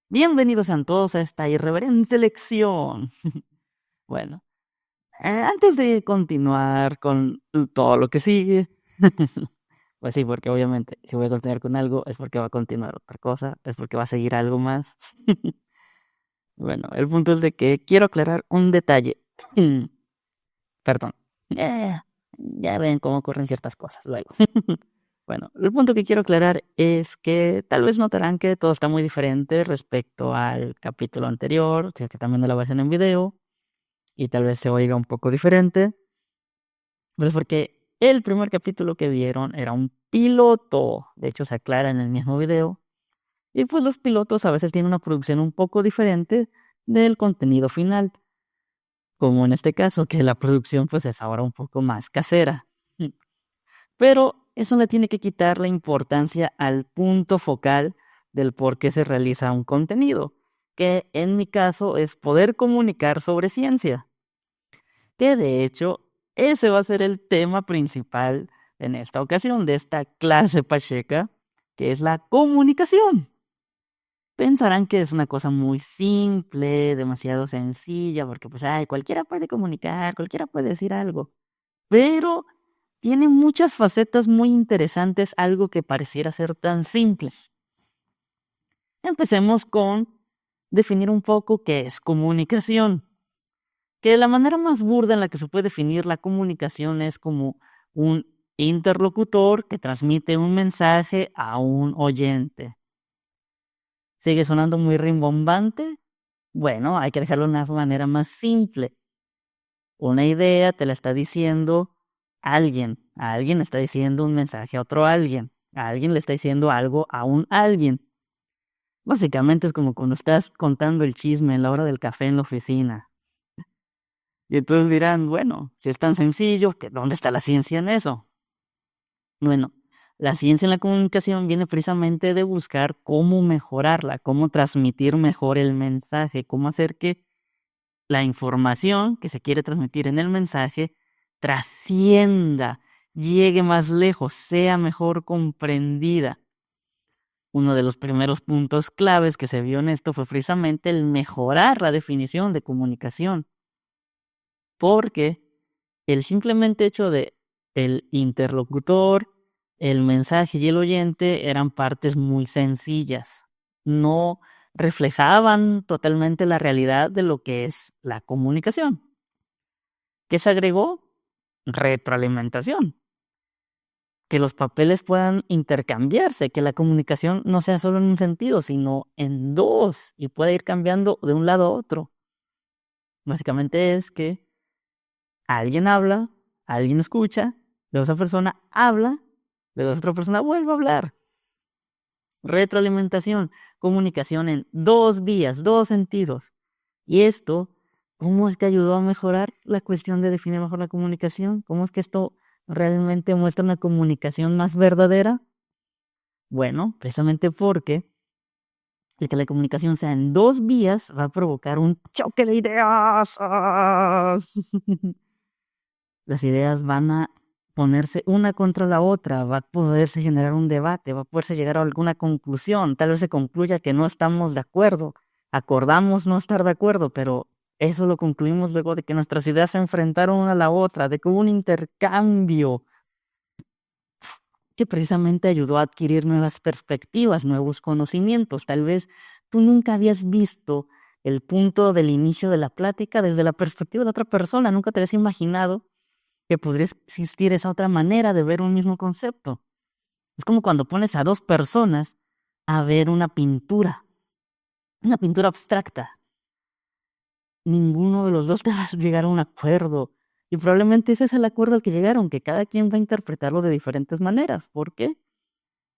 Bienvenidos sean todos a esta irreverente lección. Bueno, antes de continuar con todo lo que sigue, pues sí, porque obviamente si voy a continuar con algo es porque va a continuar otra cosa, es porque va a seguir algo más. Bueno, el punto es de que quiero aclarar un detalle. Perdón. Eh, ya ven cómo ocurren ciertas cosas luego. Bueno, el punto que quiero aclarar es que tal vez notarán que todo está muy diferente respecto al capítulo anterior, si es que están viendo la versión en video, y tal vez se oiga un poco diferente. Pues porque el primer capítulo que vieron era un piloto, de hecho se aclara en el mismo video, y pues los pilotos a veces tienen una producción un poco diferente del contenido final, como en este caso, que la producción pues es ahora un poco más casera. Pero eso le tiene que quitar la importancia al punto focal del por qué se realiza un contenido, que en mi caso es poder comunicar sobre ciencia, que de hecho ese va a ser el tema principal en esta ocasión de esta clase pacheca, que es la comunicación. Pensarán que es una cosa muy simple, demasiado sencilla, porque pues, ay, cualquiera puede comunicar, cualquiera puede decir algo. Pero tiene muchas facetas muy interesantes, algo que pareciera ser tan simple. Empecemos con definir un poco qué es comunicación. Que la manera más burda en la que se puede definir la comunicación es como un interlocutor que transmite un mensaje a un oyente. ¿Sigue sonando muy rimbombante? Bueno, hay que dejarlo de una manera más simple. Una idea te la está diciendo alguien. A alguien le está diciendo un mensaje a otro alguien. A alguien le está diciendo algo a un alguien. Básicamente es como cuando estás contando el chisme en la hora del café en la oficina. Y entonces dirán, bueno, si es tan sencillo, ¿dónde está la ciencia en eso? Bueno, la ciencia en la comunicación viene precisamente de buscar cómo mejorarla, cómo transmitir mejor el mensaje, cómo hacer que la información que se quiere transmitir en el mensaje trascienda, llegue más lejos, sea mejor comprendida. Uno de los primeros puntos claves que se vio en esto fue precisamente el mejorar la definición de comunicación, porque el simplemente hecho de el interlocutor, el mensaje y el oyente eran partes muy sencillas, no reflejaban totalmente la realidad de lo que es la comunicación. ¿Qué se agregó? Retroalimentación. Que los papeles puedan intercambiarse, que la comunicación no sea solo en un sentido, sino en dos, y pueda ir cambiando de un lado a otro. Básicamente es que alguien habla, alguien escucha, luego esa persona habla, luego esa otra persona vuelve a hablar. Retroalimentación, comunicación en dos vías, dos sentidos. Y esto, ¿cómo es que ayudó a mejorar la cuestión de definir mejor la comunicación? ¿Cómo es que esto realmente muestra una comunicación más verdadera? Bueno, precisamente porque el que la comunicación sea en dos vías va a provocar un choque de ideas. Las ideas van a ponerse una contra la otra, va a poderse generar un debate, va a poderse llegar a alguna conclusión. Tal vez se concluya que no estamos de acuerdo, acordamos no estar de acuerdo, pero eso lo concluimos luego de que nuestras ideas se enfrentaron una a la otra, de que hubo un intercambio que precisamente ayudó a adquirir nuevas perspectivas, nuevos conocimientos. Tal vez tú nunca habías visto el punto del inicio de la plática desde la perspectiva de la otra persona, nunca te habías imaginado que podría existir esa otra manera de ver un mismo concepto. Es como cuando pones a dos personas a ver una pintura abstracta. Ninguno de los dos te va a llegar a un acuerdo. Y probablemente ese es el acuerdo al que llegaron, que cada quien va a interpretarlo de diferentes maneras. ¿Por qué?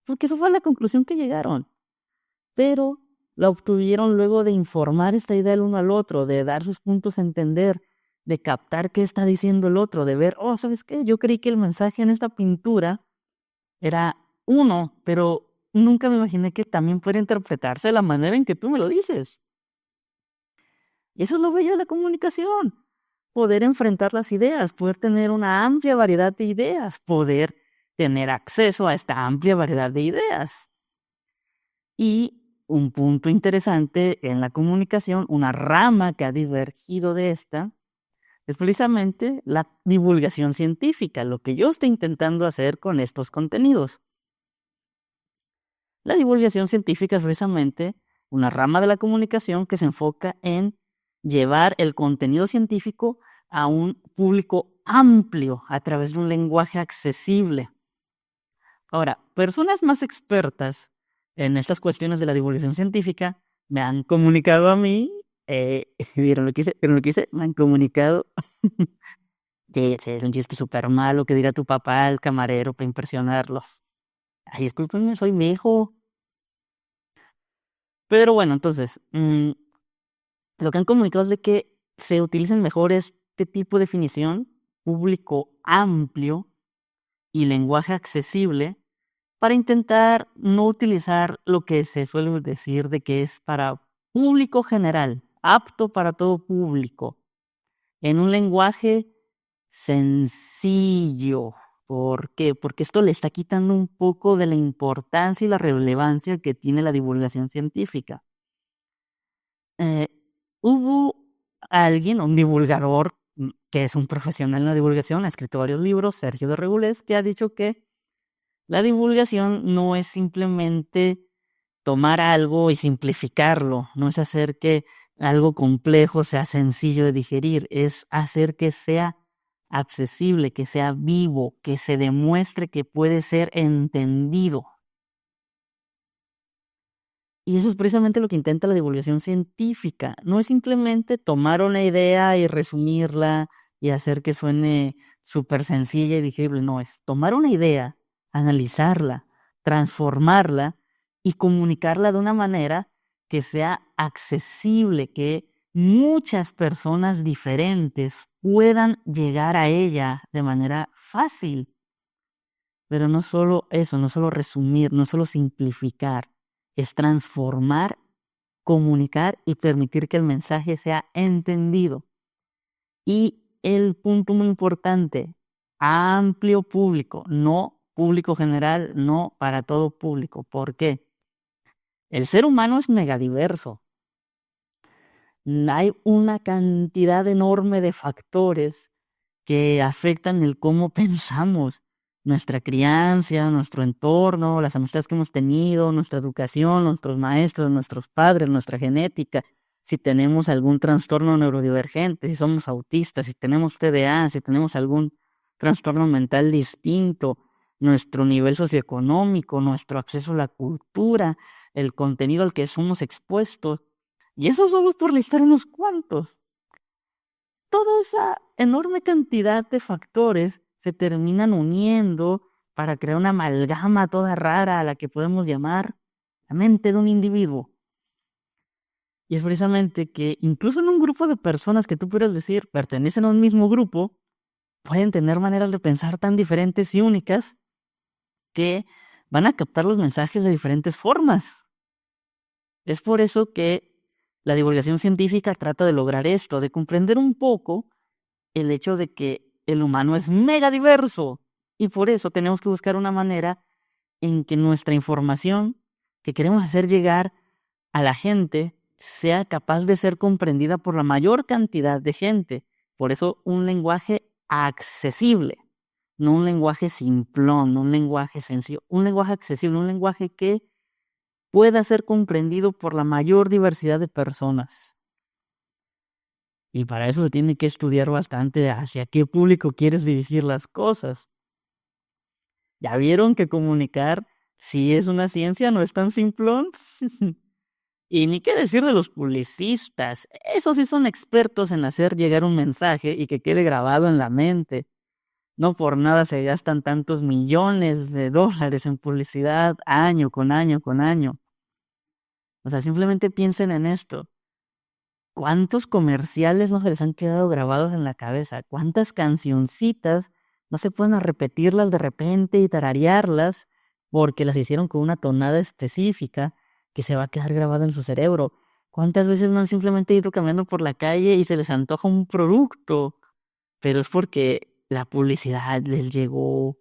Porque eso fue la conclusión que llegaron. Pero la obtuvieron luego de informar esta idea el uno al otro, de dar sus puntos a entender, de captar qué está diciendo el otro, de ver, oh, ¿sabes qué? Yo creí que el mensaje en esta pintura era uno, pero nunca me imaginé que también pudiera interpretarse de la manera en que tú me lo dices. Y eso es lo bello de la comunicación. Poder enfrentar las ideas, poder tener una amplia variedad de ideas, poder tener acceso a esta amplia variedad de ideas. Y un punto interesante en la comunicación, una rama que ha divergido de esta, es precisamente la divulgación científica, lo que yo estoy intentando hacer con estos contenidos. La divulgación científica es precisamente una rama de la comunicación que se enfoca en llevar el contenido científico a un público amplio a través de un lenguaje accesible. Ahora, personas más expertas en estas cuestiones de la divulgación científica me han comunicado a mí, ¿vieron lo que hice? ¿Vieron lo que hice? Me han comunicado. Sí, sí, es un chiste súper malo que dirá tu papá al camarero para impresionarlos. Ay, discúlpenme, soy mi hijo. Pero bueno, entonces, lo que han comunicado es de que se utilicen mejor este tipo de definición, público amplio y lenguaje accesible, para intentar no utilizar lo que se suele decir de que es para público general, apto para todo público, en un lenguaje sencillo. ¿Por qué? Porque esto le está quitando un poco de la importancia y la relevancia que tiene la divulgación científica. Eh, Hubo alguien, un divulgador, que es un profesional en la divulgación, ha escrito varios libros, Sergio de Regules, que ha dicho que la divulgación no es simplemente tomar algo y simplificarlo, no es hacer que algo complejo sea sencillo de digerir, es hacer que sea accesible, que sea vivo, que se demuestre que puede ser entendido. Y eso es precisamente lo que intenta la divulgación científica. No es simplemente tomar una idea y resumirla y hacer que suene súper sencilla y digerible. No, es tomar una idea, analizarla, transformarla y comunicarla de una manera que sea accesible, que muchas personas diferentes puedan llegar a ella de manera fácil. Pero no solo eso, no solo resumir, no solo simplificar, es transformar, comunicar y permitir que el mensaje sea entendido. Y el punto muy importante, amplio público, no público general, no para todo público. ¿Por qué? El ser humano es megadiverso. Hay una cantidad enorme de factores que afectan el cómo pensamos, nuestra crianza, nuestro entorno, las amistades que hemos tenido, nuestra educación, nuestros maestros, nuestros padres, nuestra genética, si tenemos algún trastorno neurodivergente, si somos autistas, si tenemos TDA, si tenemos algún trastorno mental distinto, nuestro nivel socioeconómico, nuestro acceso a la cultura, el contenido al que somos expuestos. Y eso solo es por listar unos cuantos. Toda esa enorme cantidad de factores se terminan uniendo para crear una amalgama toda rara a la que podemos llamar la mente de un individuo. Y es precisamente que incluso en un grupo de personas que tú pudieras decir pertenecen a un mismo grupo, pueden tener maneras de pensar tan diferentes y únicas que van a captar los mensajes de diferentes formas. Es por eso que la divulgación científica trata de lograr esto, de comprender un poco el hecho de que el humano es mega diverso y por eso tenemos que buscar una manera en que nuestra información que queremos hacer llegar a la gente sea capaz de ser comprendida por la mayor cantidad de gente. Por eso un lenguaje accesible, no un lenguaje simplón, no un lenguaje sencillo, un lenguaje accesible, un lenguaje que pueda ser comprendido por la mayor diversidad de personas. Y para eso se tiene que estudiar bastante hacia qué público quieres dirigir las cosas. ¿Ya vieron que comunicar sí es una ciencia, no es tan simplón? Y ni qué decir de los publicistas. Esos sí son expertos en hacer llegar un mensaje y que quede grabado en la mente. No por nada se gastan tantos millones de dólares en publicidad año con año con año. O sea, simplemente piensen en esto. ¿Cuántos comerciales no se les han quedado grabados en la cabeza? ¿Cuántas cancioncitas no se pueden a repetirlas de repente y tararearlas porque las hicieron con una tonada específica que se va a quedar grabada en su cerebro? ¿Cuántas veces no han simplemente ido caminando por la calle y se les antoja un producto? Pero es porque la publicidad les llegó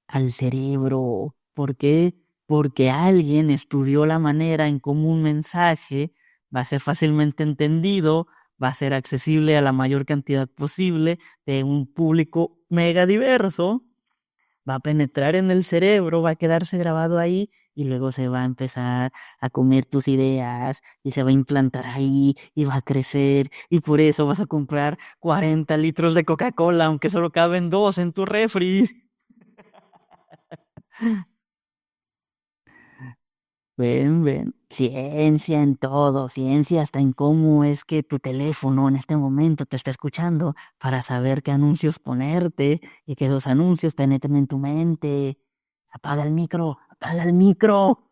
al cerebro. ¿Por qué porque alguien estudió la manera en cómo un mensaje va a ser fácilmente entendido, va a ser accesible a la mayor cantidad posible de un público mega diverso, va a penetrar en el cerebro, va a quedarse grabado ahí y luego se va a empezar a comer tus ideas y se va a implantar ahí y va a crecer y por eso vas a comprar 40 litros de Coca-Cola aunque solo caben 2 en tu refri. Ven, ciencia en todo, ciencia hasta en cómo es que tu teléfono en este momento te está escuchando para saber qué anuncios ponerte y que esos anuncios penetren en tu mente. Apaga el micro, apaga el micro.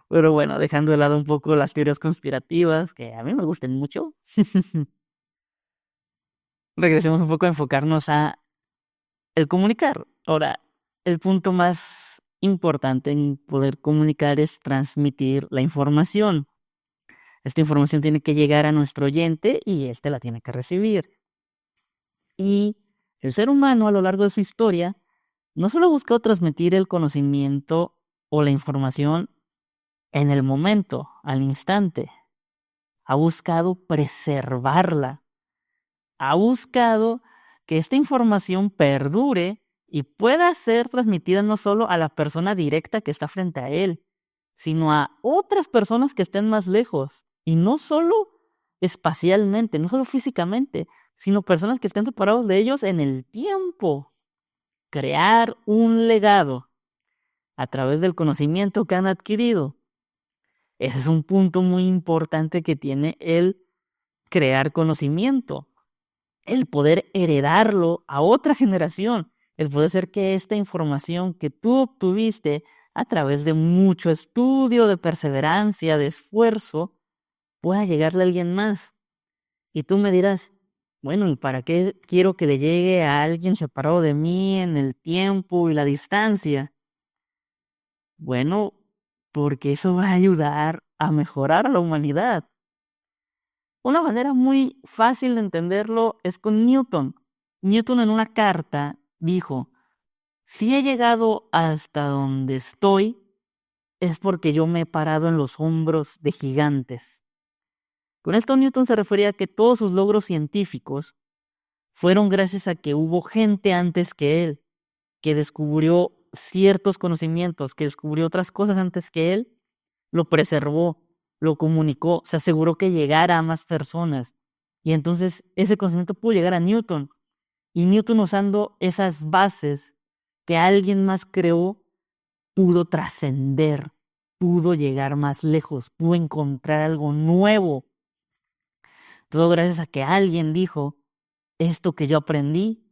Pero bueno, dejando de lado un poco las teorías conspirativas, que a mí me gustan mucho, regresemos un poco a enfocarnos a el comunicar. Ahora, el punto más importante en poder comunicar es transmitir la información. Esta información tiene que llegar a nuestro oyente y éste la tiene que recibir. Y el ser humano a lo largo de su historia no solo buscó transmitir el conocimiento o la información en el momento, al instante, ha buscado preservarla, ha buscado que esta información perdure y pueda ser transmitida no solo a la persona directa que está frente a él, sino a otras personas que estén más lejos. Y no solo espacialmente, no solo físicamente, sino personas que estén separados de ellos en el tiempo. Crear un legado a través del conocimiento que han adquirido. Ese es un punto muy importante que tiene el crear conocimiento, el poder heredarlo a otra generación, el poder hacer que esta información que tú obtuviste a través de mucho estudio, de perseverancia, de esfuerzo, pueda llegarle a alguien más. Y tú me dirás, bueno, ¿y para qué quiero que le llegue a alguien separado de mí en el tiempo y la distancia? Bueno, porque eso va a ayudar a mejorar a la humanidad. Una manera muy fácil de entenderlo es con Newton. Newton en una carta dijo, si he llegado hasta donde estoy, es porque yo me he parado en los hombros de gigantes. Con esto Newton se refería a que todos sus logros científicos fueron gracias a que hubo gente antes que él, que descubrió ciertos conocimientos, que descubrió otras cosas antes que él, lo preservó, lo comunicó, se aseguró que llegara a más personas. Y entonces ese conocimiento pudo llegar a Newton. Y Newton, usando esas bases que alguien más creó, pudo trascender, pudo llegar más lejos, pudo encontrar algo nuevo. Todo gracias a que alguien dijo, esto que yo aprendí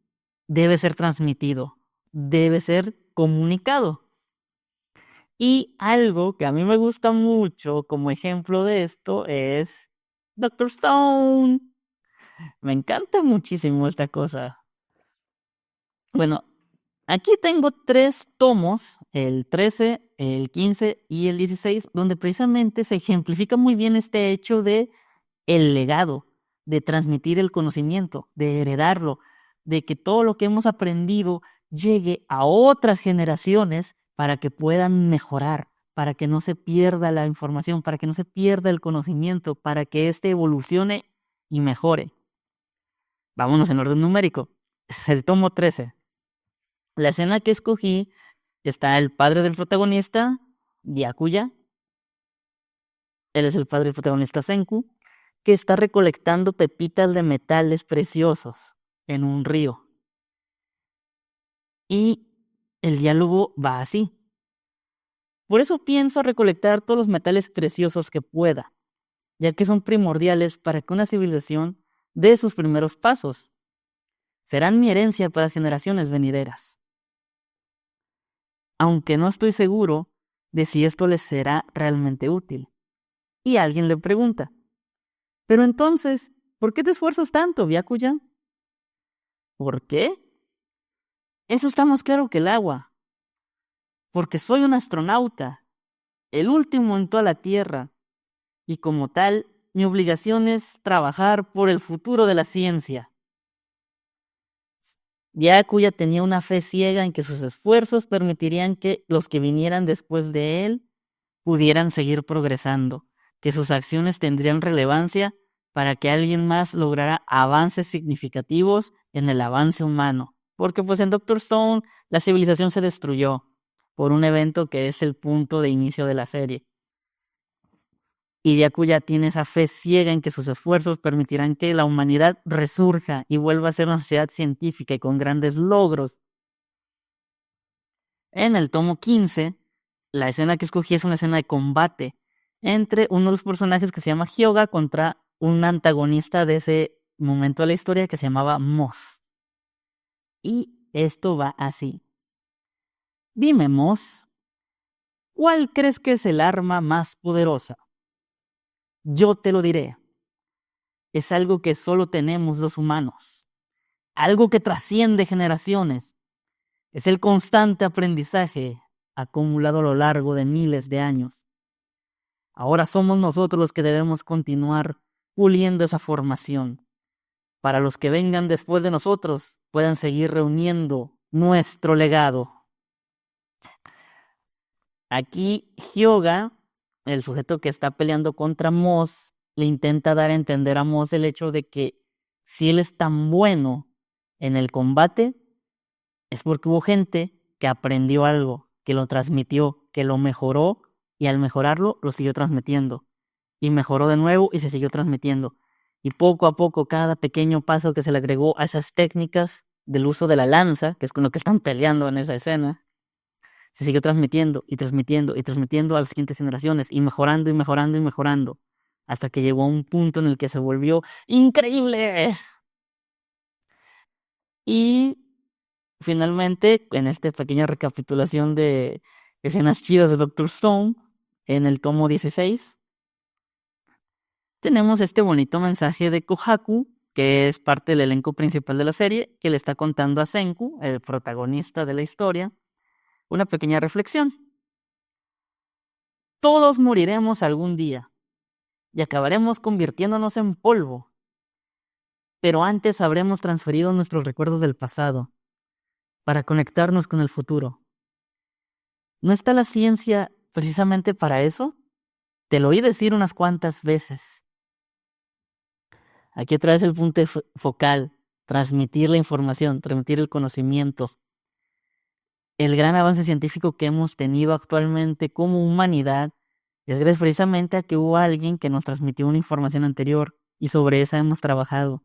debe ser transmitido, debe ser comunicado. Y algo que a mí me gusta mucho como ejemplo de esto es Doctor Stone. Me encanta muchísimo esta cosa. Bueno, aquí tengo 3 tomos, el 13, el 15 y el 16, donde precisamente se ejemplifica muy bien este hecho de el legado, de transmitir el conocimiento, de heredarlo, de que todo lo que hemos aprendido llegue a otras generaciones para que puedan mejorar, para que no se pierda la información, para que no se pierda el conocimiento, para que éste evolucione y mejore. Vámonos en orden numérico. Es el tomo 13. La escena que escogí está el padre del protagonista, Byakuya. Él es el padre del protagonista Senku, que está recolectando pepitas de metales preciosos en un río. Y el diálogo va así. Por eso pienso recolectar todos los metales preciosos que pueda, ya que son primordiales para que una civilización dé sus primeros pasos. Serán mi herencia para generaciones venideras. Aunque no estoy seguro de si esto les será realmente útil. Y alguien le pregunta, pero entonces, ¿por qué te esfuerzas tanto, Byakuya? ¿Por qué? Eso está más claro que el agua. Porque soy un astronauta, el último en toda la Tierra, y como tal, mi obligación es trabajar por el futuro de la ciencia. Byakuya tenía una fe ciega en que sus esfuerzos permitirían que los que vinieran después de él pudieran seguir progresando, que sus acciones tendrían relevancia para que alguien más lograra avances significativos en el avance humano. Porque pues en Doctor Stone la civilización se destruyó por un evento que es el punto de inicio de la serie. Y Byakuya tiene esa fe ciega en que sus esfuerzos permitirán que la humanidad resurja y vuelva a ser una sociedad científica y con grandes logros. En el tomo 15, la escena que escogí es una escena de combate entre uno de los personajes que se llama Hyoga contra un antagonista de ese momento de la historia que se llamaba Moss. Y esto va así. Dime, Moss, ¿cuál crees que es el arma más poderosa? Yo te lo diré. Es algo que solo tenemos los humanos. Algo que trasciende generaciones. Es el constante aprendizaje acumulado a lo largo de miles de años. Ahora somos nosotros los que debemos continuar puliendo esa formación, para los que vengan después de nosotros puedan seguir reuniendo nuestro legado. Aquí Hyoga, el sujeto que está peleando contra Moss, le intenta dar a entender a Moss el hecho de que si él es tan bueno en el combate, es porque hubo gente que aprendió algo, que lo transmitió, que lo mejoró y al mejorarlo lo siguió transmitiendo. Y mejoró de nuevo y se siguió transmitiendo. Y poco a poco, cada pequeño paso que se le agregó a esas técnicas del uso de la lanza, que es con lo que están peleando en esa escena, se siguió transmitiendo y transmitiendo y transmitiendo a las siguientes generaciones y mejorando y mejorando y mejorando, hasta que llegó a un punto en el que se volvió increíble. Y finalmente, en esta pequeña recapitulación de escenas chidas de Doctor Stone, en el tomo 16, tenemos este bonito mensaje de Kohaku, que es parte del elenco principal de la serie, que le está contando a Senku, el protagonista de la historia, una pequeña reflexión. Todos moriremos algún día y acabaremos convirtiéndonos en polvo, pero antes habremos transferido nuestros recuerdos del pasado para conectarnos con el futuro. ¿No está la ciencia precisamente para eso? Te lo oí decir unas cuantas veces. Aquí otra vez el punto focal, transmitir la información, transmitir el conocimiento. El gran avance científico que hemos tenido actualmente como humanidad es gracias precisamente a que hubo alguien que nos transmitió una información anterior y sobre esa hemos trabajado.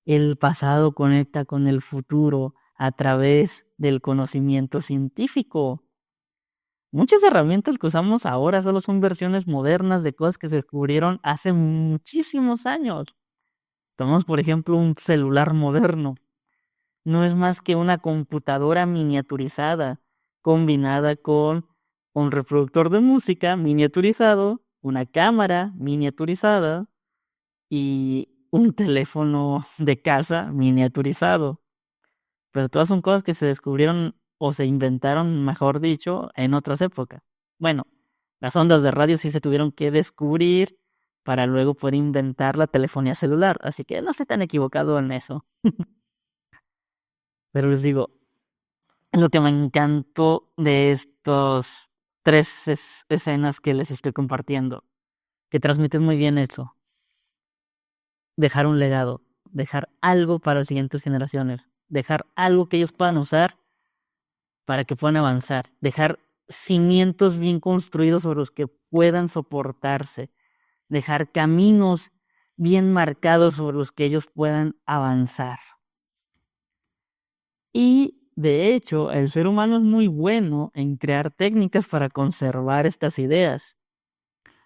El pasado conecta con el futuro a través del conocimiento científico. Muchas herramientas que usamos ahora solo son versiones modernas de cosas que se descubrieron hace muchísimos años. Tomamos, por ejemplo, un celular moderno. No es más que una computadora miniaturizada, combinada con un reproductor de música miniaturizado, una cámara miniaturizada y un teléfono de casa miniaturizado. Pero todas son cosas que se descubrieron o se inventaron, mejor dicho, en otras épocas. Bueno, las ondas de radio sí se tuvieron que descubrir para luego poder inventar la telefonía celular, así que no estoy tan equivocado en eso. Pero les digo, lo que me encantó de estos tres escenas que les estoy compartiendo, que transmiten muy bien eso. Dejar un legado, dejar algo para las siguientes generaciones, dejar algo que ellos puedan usar para que puedan avanzar, dejar cimientos bien construidos sobre los que puedan soportarse, dejar caminos bien marcados sobre los que ellos puedan avanzar. Y de hecho, el ser humano es muy bueno en crear técnicas para conservar estas ideas.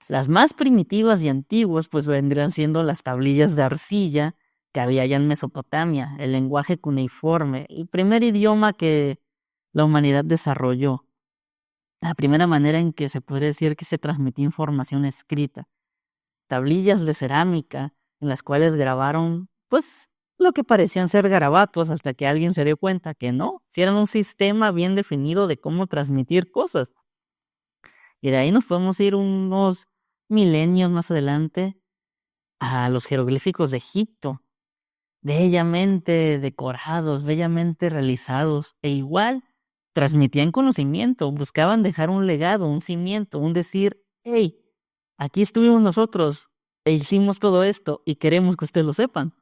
Las más primitivas y antiguas pues vendrían siendo las tablillas de arcilla que había allá en Mesopotamia, el lenguaje cuneiforme, el primer idioma que la humanidad desarrolló, la primera manera en que se podría decir que se transmitía información escrita. Tablillas de cerámica en las cuales grabaron pues lo que parecían ser garabatos hasta que alguien se dio cuenta que no, si eran un sistema bien definido de cómo transmitir cosas. Y de ahí nos podemos ir unos milenios más adelante a los jeroglíficos de Egipto, bellamente decorados, bellamente realizados, e igual transmitían conocimiento, buscaban dejar un legado, un cimiento, un decir, hey, aquí estuvimos nosotros e hicimos todo esto y queremos que ustedes lo sepan.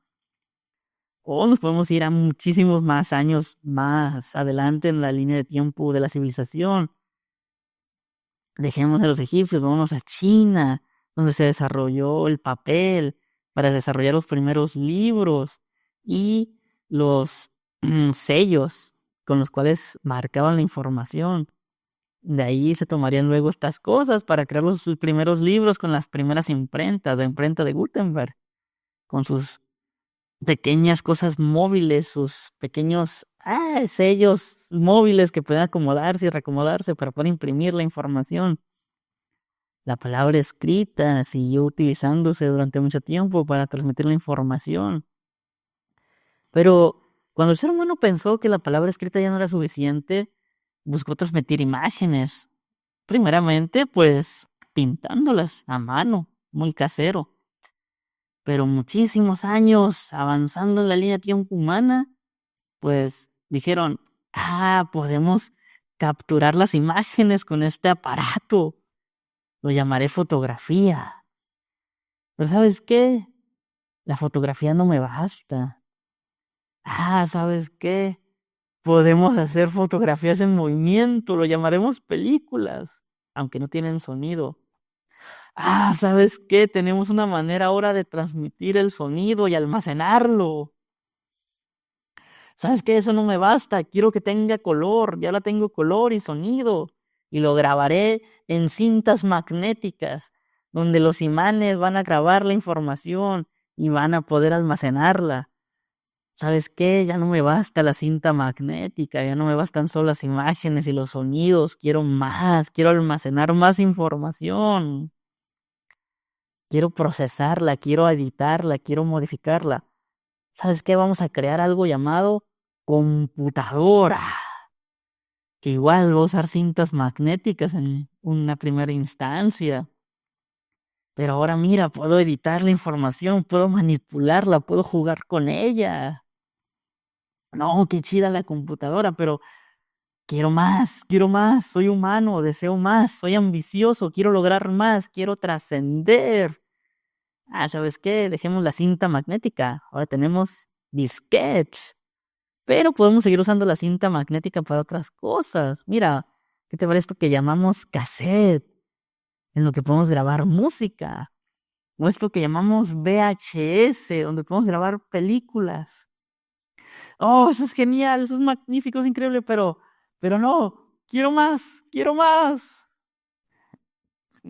O nos podemos ir a muchísimos más años más adelante en la línea de tiempo de la civilización. Dejemos a los egipcios, vámonos a China, donde se desarrolló el papel para desarrollar los primeros libros y los sellos con los cuales marcaban la información. De ahí se tomarían luego estas cosas para crear sus primeros libros con las primeras imprentas, la imprenta de Gutenberg, con sus pequeñas cosas móviles, sus pequeños sellos móviles que pueden acomodarse y reacomodarse para poder imprimir la información. La palabra escrita siguió utilizándose durante mucho tiempo para transmitir la información. Pero cuando el ser humano pensó que la palabra escrita ya no era suficiente, buscó transmitir imágenes. Primeramente, pues, pintándolas a mano, muy casero. Pero muchísimos años avanzando en la línea de tiempo humana, pues dijeron, podemos capturar las imágenes con este aparato. Lo llamaré fotografía. Pero ¿sabes qué? La fotografía no me basta. ¿Sabes qué? Podemos hacer fotografías en movimiento, lo llamaremos películas, aunque no tienen sonido. ¿Sabes qué? Tenemos una manera ahora de transmitir el sonido y almacenarlo. ¿Sabes qué? Eso no me basta, quiero que tenga color, ya la tengo color y sonido. Y lo grabaré en cintas magnéticas, donde los imanes van a grabar la información y van a poder almacenarla. ¿Sabes qué? Ya no me basta la cinta magnética, ya no me bastan solo las imágenes y los sonidos, quiero más, quiero almacenar más información. Quiero procesarla, quiero editarla, quiero modificarla. ¿Sabes qué? Vamos a crear algo llamado computadora, que igual va a usar cintas magnéticas en una primera instancia. Pero ahora mira, puedo editar la información, puedo manipularla, puedo jugar con ella. No, qué chida la computadora, pero quiero más, soy humano, deseo más, soy ambicioso, quiero lograr más, quiero trascender. ¿Sabes qué? Dejemos la cinta magnética. Ahora tenemos disquetes. Pero podemos seguir usando la cinta magnética para otras cosas. Mira, ¿qué te parece esto que llamamos cassette? En lo que podemos grabar música. O esto que llamamos VHS, donde podemos grabar películas. Oh, eso es genial, eso es magnífico, es increíble, pero no, quiero más, quiero más.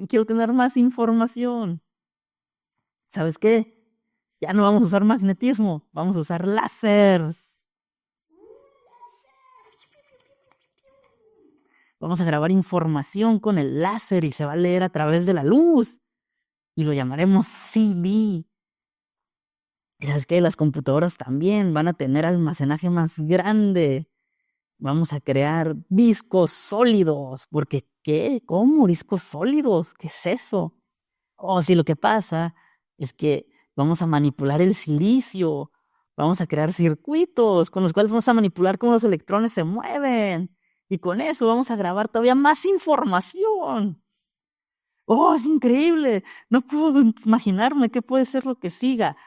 Quiero tener más información. ¿Sabes qué? Ya no vamos a usar magnetismo, vamos a usar láseres. Vamos a grabar información con el láser y se va a leer a través de la luz. Y lo llamaremos CD. Y sabes que las computadoras también van a tener almacenaje más grande. Vamos a crear discos sólidos. Porque, ¿qué? ¿Cómo? ¿Discos sólidos? ¿Qué es eso? Sí, lo que pasa es que vamos a manipular el silicio. Vamos a crear circuitos con los cuales vamos a manipular cómo los electrones se mueven. Y con eso vamos a grabar todavía más información. Es increíble. No puedo imaginarme qué puede ser lo que siga.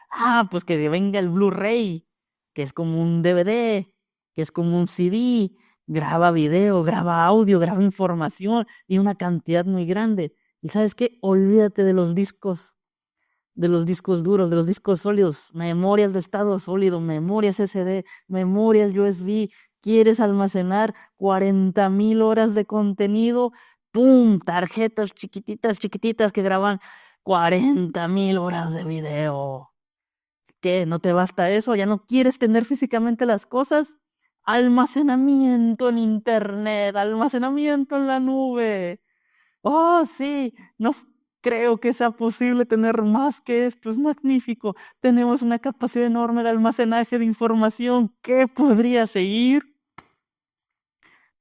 Pues que venga el Blu-ray, que es como un DVD, que es como un CD. Graba video, graba audio, graba información y una cantidad muy grande. ¿Y sabes qué? Olvídate de los discos duros, de los discos sólidos, memorias de estado sólido, memorias SD, memorias USB. ¿Quieres almacenar 40,000 horas de contenido? ¡Pum! Tarjetas chiquititas, chiquititas que graban 40,000 horas de video. ¿Qué? ¿No te basta eso? ¿Ya no quieres tener físicamente las cosas? Almacenamiento en internet, almacenamiento en la nube. Sí, no creo que sea posible tener más que esto, es magnífico. Tenemos una capacidad enorme de almacenaje de información. ¿Qué podría seguir?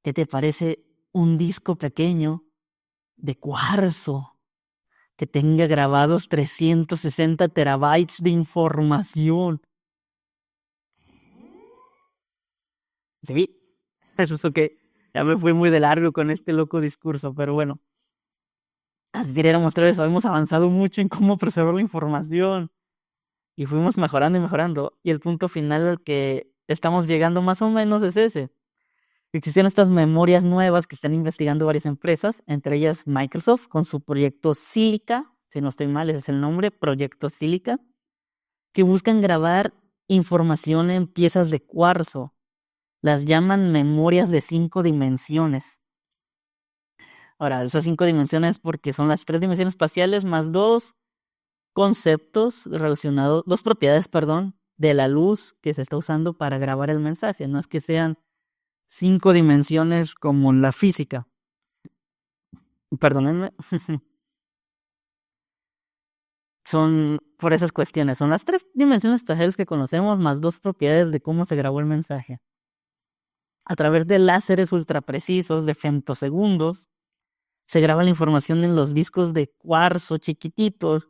¿Qué te parece un disco pequeño de cuarzo que tenga grabados 360 terabytes de información? Sí, eso que ya me fui muy de largo con este loco discurso, pero bueno, así quería mostrar eso. Hemos avanzado mucho en cómo preservar la información y fuimos mejorando y mejorando. Y el punto final al que estamos llegando más o menos es ese. Existen estas memorias nuevas que están investigando varias empresas, entre ellas Microsoft con su proyecto Silica, si no estoy mal, ese es el nombre, Proyecto Silica, que buscan grabar información en piezas de cuarzo. Las llaman memorias de 5 dimensiones. Ahora, esas 5 dimensiones porque son las 3 dimensiones espaciales más dos conceptos relacionados, dos propiedades, perdón, de la luz que se está usando para grabar el mensaje. No es que sean 5 dimensiones como la física. Perdónenme. Son por esas cuestiones. Son las 3 dimensiones espaciales que conocemos más dos propiedades de cómo se grabó el mensaje. A través de láseres ultraprecisos de femtosegundos, se graba la información en los discos de cuarzo chiquititos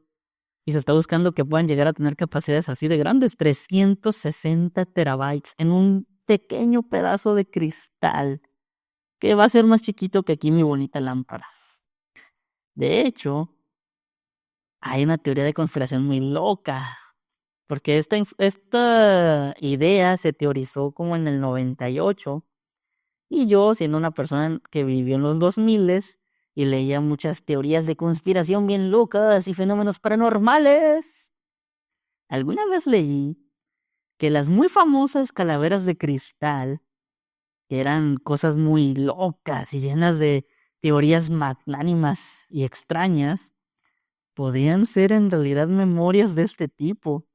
y se está buscando que puedan llegar a tener capacidades así de grandes, 360 terabytes en un pequeño pedazo de cristal que va a ser más chiquito que aquí mi bonita lámpara. De hecho, hay una teoría de conspiración muy loca, porque esta idea se teorizó como en el 98 y yo, siendo una persona que vivió en los 2000 y leía muchas teorías de conspiración bien locas y fenómenos paranormales, alguna vez leí que las muy famosas calaveras de cristal, que eran cosas muy locas y llenas de teorías magnánimas y extrañas, podían ser en realidad memorias de este tipo.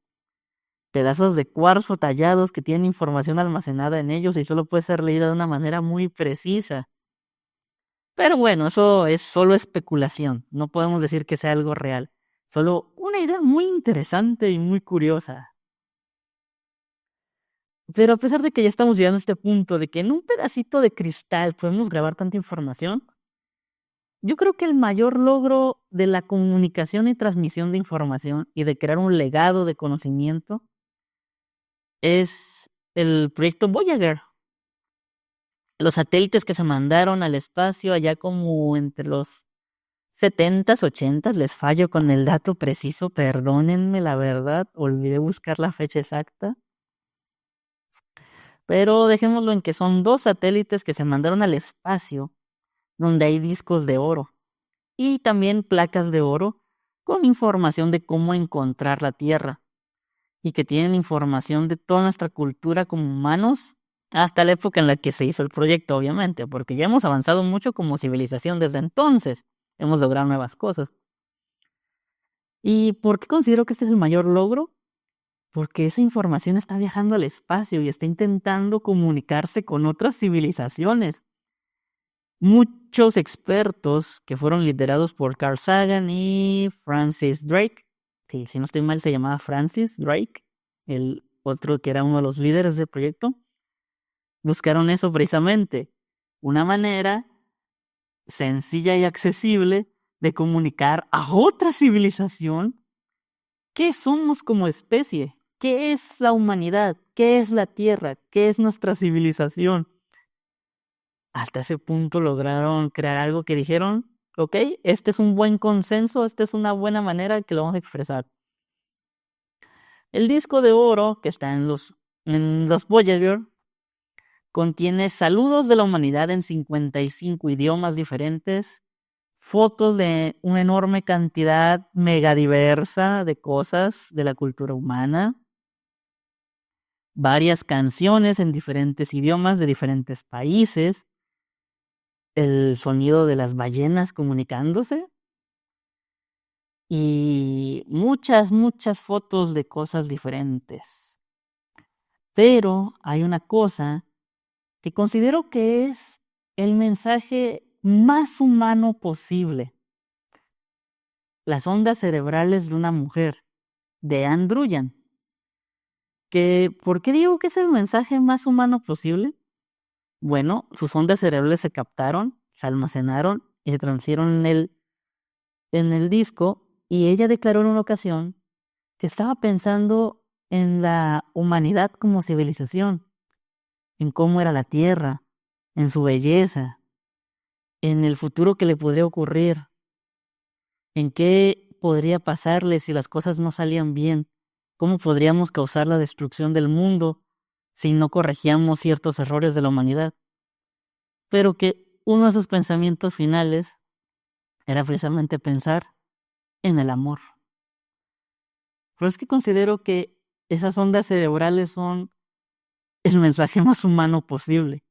Pedazos de cuarzo tallados que tienen información almacenada en ellos y solo puede ser leída de una manera muy precisa. Pero bueno, eso es solo especulación, no podemos decir que sea algo real, solo una idea muy interesante y muy curiosa. Pero a pesar de que ya estamos llegando a este punto de que en un pedacito de cristal podemos grabar tanta información, yo creo que el mayor logro de la comunicación y transmisión de información y de crear un legado de conocimiento es el proyecto Voyager. Los satélites que se mandaron al espacio allá como entre los 70s, 80s, les fallo con el dato preciso, perdónenme la verdad, olvidé buscar la fecha exacta. Pero dejémoslo en que son 2 satélites que se mandaron al espacio, donde hay discos de oro y también placas de oro con información de cómo encontrar la Tierra y que tienen información de toda nuestra cultura como humanos hasta la época en la que se hizo el proyecto, obviamente, porque ya hemos avanzado mucho como civilización desde entonces, hemos logrado nuevas cosas. ¿Y por qué considero que este es el mayor logro? Porque esa información está viajando al espacio y está intentando comunicarse con otras civilizaciones. Muchos expertos que fueron liderados por Carl Sagan y Francis Drake, sí, si no estoy mal se llamaba Francis Drake, el otro que era uno de los líderes del proyecto, buscaron eso precisamente, una manera sencilla y accesible de comunicar a otra civilización qué somos como especie, qué es la humanidad, qué es la Tierra, qué es nuestra civilización. Hasta ese punto lograron crear algo que dijeron, ok, este es un buen consenso, esta es una buena manera que lo vamos a expresar. El disco de oro que está en los Voyager contiene saludos de la humanidad en 55 idiomas diferentes, fotos de una enorme cantidad megadiversa de cosas de la cultura humana, varias canciones en diferentes idiomas de diferentes países, el sonido de las ballenas comunicándose y muchas, muchas fotos de cosas diferentes. Pero hay una cosa que considero que es el mensaje más humano posible. Las ondas cerebrales de una mujer, de Anne Druyan. ¿Por qué digo que es el mensaje más humano posible? Bueno, sus ondas cerebrales se captaron, se almacenaron y se transfirieron en el disco, y ella declaró en una ocasión que estaba pensando en la humanidad como civilización en cómo era la Tierra, en su belleza, en el futuro que le podría ocurrir, en qué podría pasarle si las cosas no salían bien, cómo podríamos causar la destrucción del mundo si no corregíamos ciertos errores de la humanidad. Pero que uno de sus pensamientos finales era precisamente pensar en el amor. Pero es que considero que esas ondas cerebrales son el mensaje más humano posible.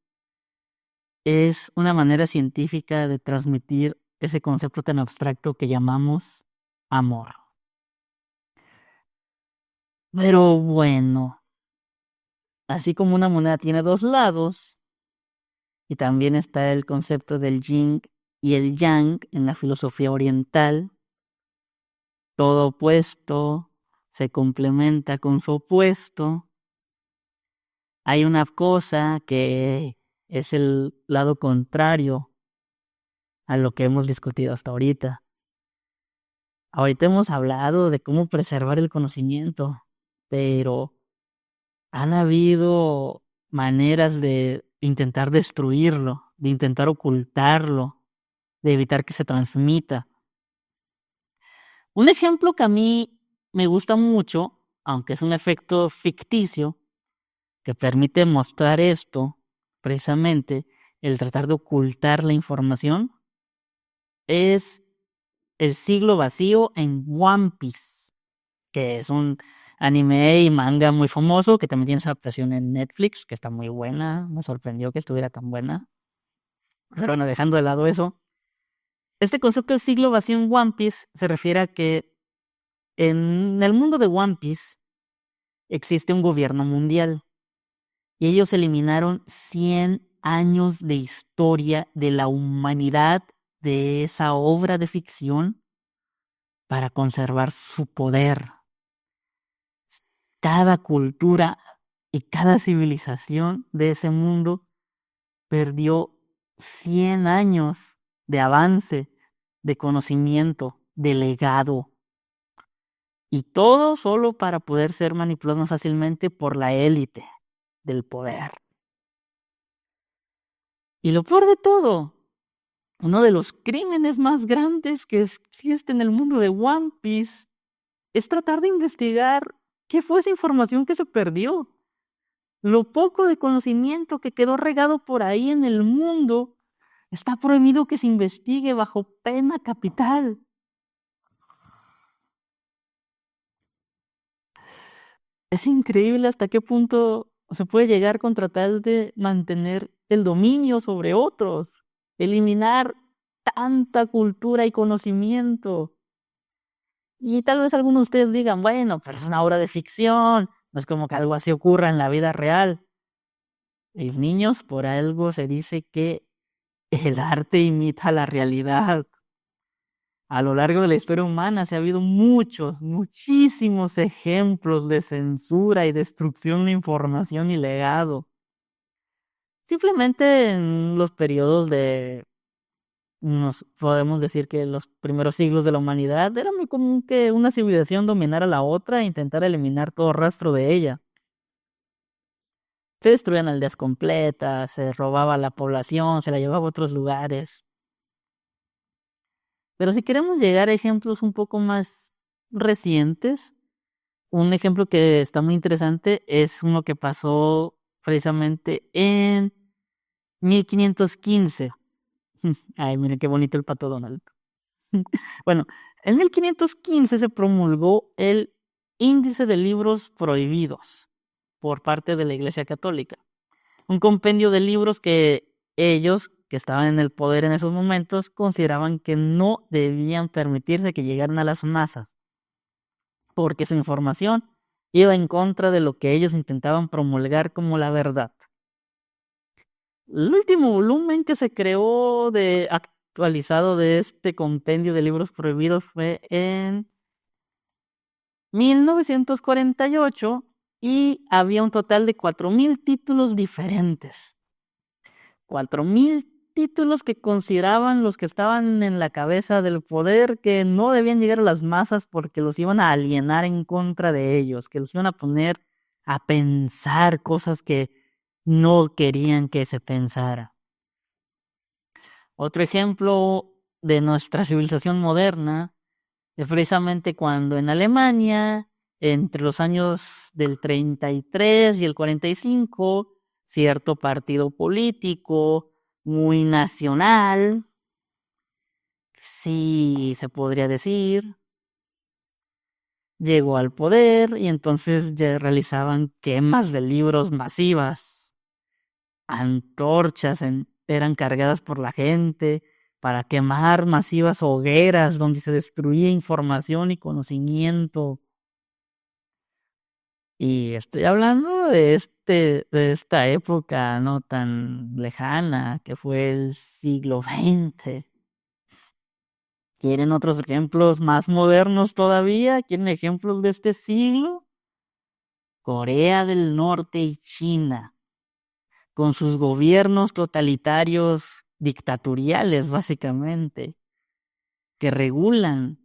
Es una manera científica de transmitir ese concepto tan abstracto que llamamos amor. Pero bueno, así como una moneda tiene dos lados, y también está el concepto del yin y el yang en la filosofía oriental, todo opuesto se complementa con su opuesto. Hay una cosa que es el lado contrario a lo que hemos discutido hasta ahorita. Ahorita hemos hablado de cómo preservar el conocimiento, pero han habido maneras de intentar destruirlo, de intentar ocultarlo, de evitar que se transmita. Un ejemplo que a mí me gusta mucho, aunque es un efecto ficticio, que permite mostrar esto, precisamente, el tratar de ocultar la información, es el siglo vacío en One Piece, que es un anime y manga muy famoso, que también tiene su adaptación en Netflix, que está muy buena, me sorprendió que estuviera tan buena. Pero bueno, dejando de lado eso, este concepto del siglo vacío en One Piece se refiere a que en el mundo de One Piece existe un gobierno mundial y ellos eliminaron 100 años de historia de la humanidad de esa obra de ficción para conservar su poder. Cada cultura y cada civilización de ese mundo perdió 100 años de avance, de conocimiento, de legado. Y todo solo para poder ser manipulados más fácilmente por la élite del poder. Y lo peor de todo, uno de los crímenes más grandes que existe en el mundo de One Piece es tratar de investigar qué fue esa información que se perdió. Lo poco de conocimiento que quedó regado por ahí en el mundo, está prohibido que se investigue bajo pena capital. Es increíble hasta qué punto se puede llegar con tratar de mantener el dominio sobre otros, eliminar tanta cultura y conocimiento. Y tal vez algunos de ustedes digan, bueno, pero es una obra de ficción, no es como que algo así ocurra en la vida real. Los niños, por algo se dice que el arte imita la realidad. A lo largo de la historia humana se ha habido muchísimos ejemplos de censura y destrucción de información y legado. Simplemente en los periodos nos podemos decir que los primeros siglos de la humanidad era muy común que una civilización dominara a la otra e intentara eliminar todo rastro de ella. Se destruían aldeas completas, se robaba la población, se la llevaba a otros lugares. Pero si queremos llegar a ejemplos un poco más recientes, un ejemplo que está muy interesante es uno que pasó precisamente en 1515. Ay, miren qué bonito el pato Donald. Bueno, en 1515 se promulgó el Índice de Libros Prohibidos por parte de la Iglesia Católica. Un compendio de libros que ellos, que estaban en el poder en esos momentos, consideraban que no debían permitirse que llegaran a las masas, porque su información iba en contra de lo que ellos intentaban promulgar como la verdad. El último volumen que se creó actualizado de este compendio de libros prohibidos fue en 1948 y había un total de 4,000 títulos diferentes. 4,000 títulos que consideraban los que estaban en la cabeza del poder que no debían llegar a las masas porque los iban a alienar en contra de ellos, que los iban a poner a pensar cosas que no querían que se pensara. Otro ejemplo de nuestra civilización moderna es precisamente cuando en Alemania, entre los años del 33 y el 45, cierto partido político muy nacional, sí se podría decir, llegó al poder y entonces ya realizaban quemas de libros masivas, antorchas eran cargadas por la gente para quemar masivas hogueras donde se destruía información y conocimiento. Y estoy hablando de esta época no tan lejana que fue el siglo XX. ¿Quieren otros ejemplos más modernos todavía? ¿Quieren ejemplos de este siglo? Corea del Norte y China, con sus gobiernos totalitarios dictatoriales, básicamente, que regulan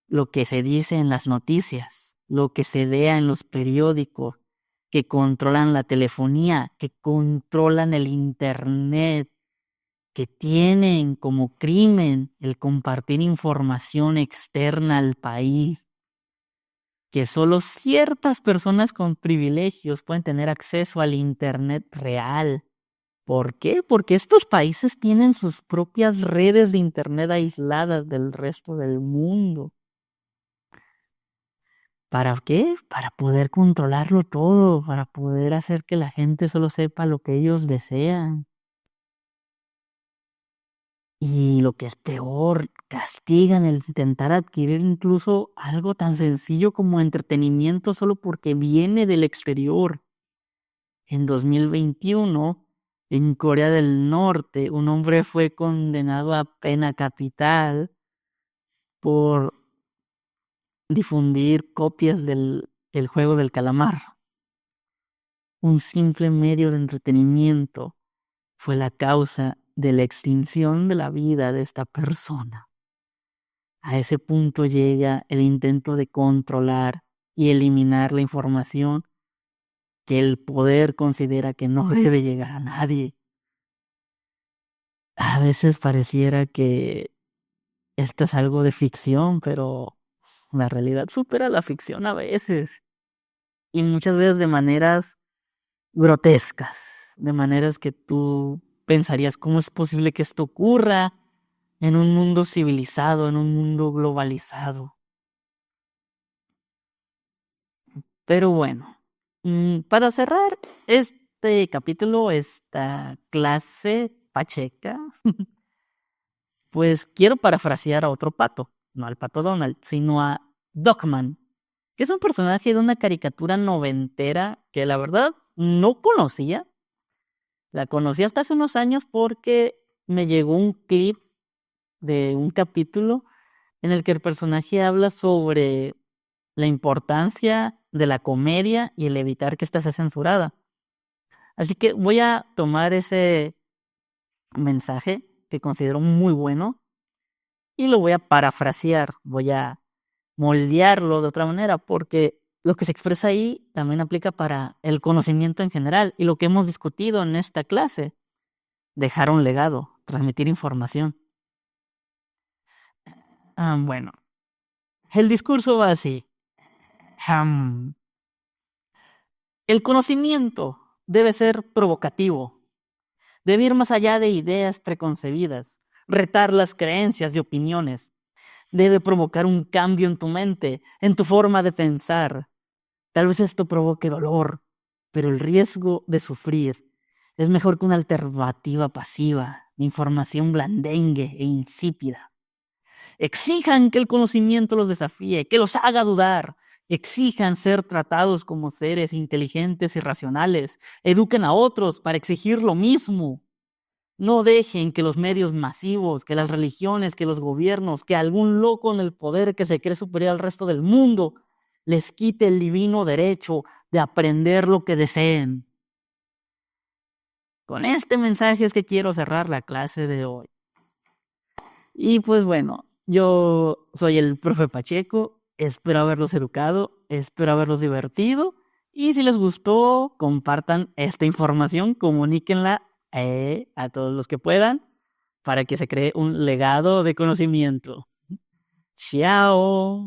lo que se dice en las noticias, lo que se vea en los periódicos, que controlan la telefonía, que controlan el internet, que tienen como crimen el compartir información externa al país, que solo ciertas personas con privilegios pueden tener acceso al internet real. ¿Por qué? Porque estos países tienen sus propias redes de internet aisladas del resto del mundo. ¿Para qué? Para poder controlarlo todo, para poder hacer que la gente solo sepa lo que ellos desean. Y lo que es peor, castigan el intentar adquirir incluso algo tan sencillo como entretenimiento solo porque viene del exterior. En 2021, en Corea del Norte, un hombre fue condenado a pena capital por difundir copias del El juego del calamar. Un simple medio de entretenimiento fue la causa de la extinción de la vida de esta persona. A ese punto llega el intento de controlar y eliminar la información que el poder considera que no debe llegar a nadie. A veces pareciera que esto es algo de ficción, pero la realidad supera la ficción a veces. Y muchas veces de maneras grotescas, de maneras que tú pensarías, ¿cómo es posible que esto ocurra en un mundo civilizado, en un mundo globalizado? Pero bueno, para cerrar este capítulo, esta clase pacheca, pues quiero parafrasear a otro pato, no al pato Donald, sino a Dogman, que es un personaje de una caricatura noventera que la verdad no conocía. La conocí hasta hace unos años porque me llegó un clip de un capítulo en el que el personaje habla sobre la importancia de la comedia y el evitar que ésta sea censurada. Así que voy a tomar ese mensaje que considero muy bueno y lo voy a parafrasear, voy a moldearlo de otra manera, porque lo que se expresa ahí también aplica para el conocimiento en general y lo que hemos discutido en esta clase, dejar un legado, transmitir información. Bueno, el discurso va así. El conocimiento debe ser provocativo, debe ir más allá de ideas preconcebidas, retar las creencias y opiniones, debe provocar un cambio en tu mente, en tu forma de pensar. Tal vez esto provoque dolor, pero el riesgo de sufrir es mejor que una alternativa pasiva, de información blandengue e insípida. Exijan que el conocimiento los desafíe, que los haga dudar. Exijan ser tratados como seres inteligentes y racionales. Eduquen a otros para exigir lo mismo. No dejen que los medios masivos, que las religiones, que los gobiernos, que algún loco en el poder que se cree superior al resto del mundo les quite el divino derecho de aprender lo que deseen. Con este mensaje es que quiero cerrar la clase de hoy. Y pues bueno, yo soy el profe Pacheco, espero haberlos educado, espero haberlos divertido Y si les gustó, compartan esta información, comuníquenla a todos los que puedan para que se cree un legado de conocimiento. Chao.